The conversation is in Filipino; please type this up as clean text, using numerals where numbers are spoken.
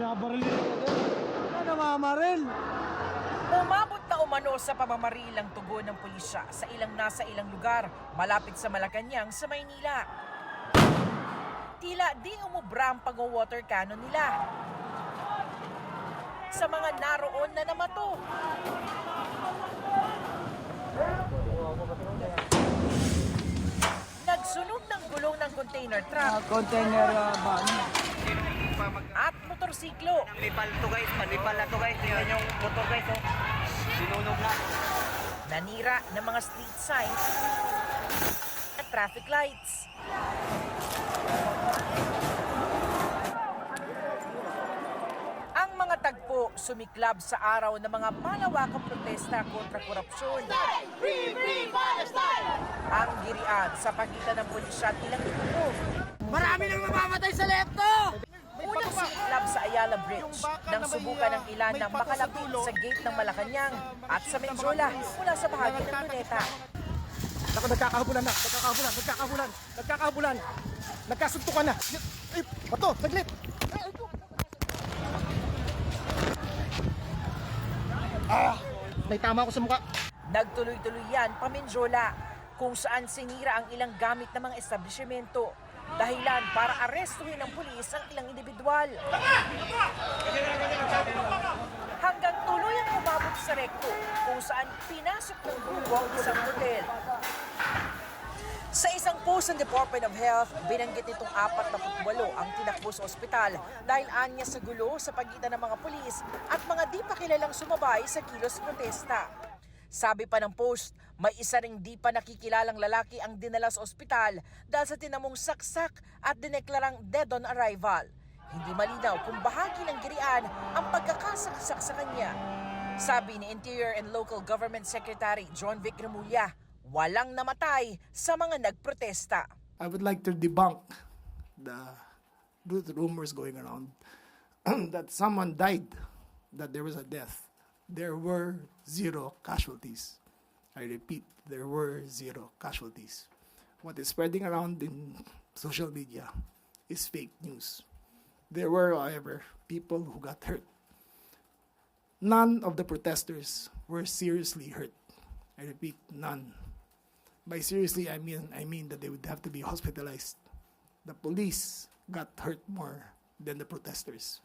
binabaril nila. Ano namamaril? Umabot na umano sa pamamaril ang tugon ng pulisya sa nasa ilang lugar malapit sa Malacanang sa Maynila. Tila di umubra ang pag-water cannon nila sa mga naroon na namato. Nagsunog ng gulong ng container truck Container van. at motorsiklo. Panlipal to guys, panlipal na to guys. Tingnan yung motor guys, oh. Sinunog na. Nanira ng mga street signs at traffic lights. Ang mga tagpo sumiklab sa araw ng mga malawakang protesta kontra korupsyon. Ang girian sa pagitan ng pulisya at ilang grupo. Marami nang mamamatay sa lepto! Unang sumiklab sa Ayala Bridge nang subukan ng ilan ng makalapit sa gate ng Malacanang at sa Menjola mula sa bahagi ng Luneta. Ako, nagkakahabulan na! Nagkakahabulan! Nagkasuntukan na! Ay, bato! Saglit! May tama ako sa mukha. Nagtuloy-tuloy yan pa Menjola kung saan sinira ang ilang gamit ng mga establishmento. Dahilan para arestuhin ng pulis ang ilang individual. Hanggang tuluyang umabot sa rekto kung saan pinasok ng grupo ang isang hotel. Sa isang post ng Department of Health, binanggit nitong 48 ang tinakbo sa ospital dahil anya sa gulo sa pagitan ng mga pulis at mga di pa kilalang sumabay sa kilos protesta. Sabi pa ng post, may isa ring di pa nakikilalang lalaki ang dinala sa ospital dahil sa tinamong saksak at dineklarang dead on arrival. Hindi malinaw kung bahagi ng girian ang pagkakasaksak sa kanya. Sabi ni Interior and Local Government Secretary John Vic Remulla, walang namatay sa mga nagprotesta. I would like to debunk the rumors going around that someone died, that there was a death. There were 0 casualties. I repeat, there were 0 casualties. What is spreading around in social media is fake news. There were, however, people who got hurt. None of the protesters were seriously hurt. I repeat, none. By seriously, I mean that they would have to be hospitalized. The police got hurt more than the protesters.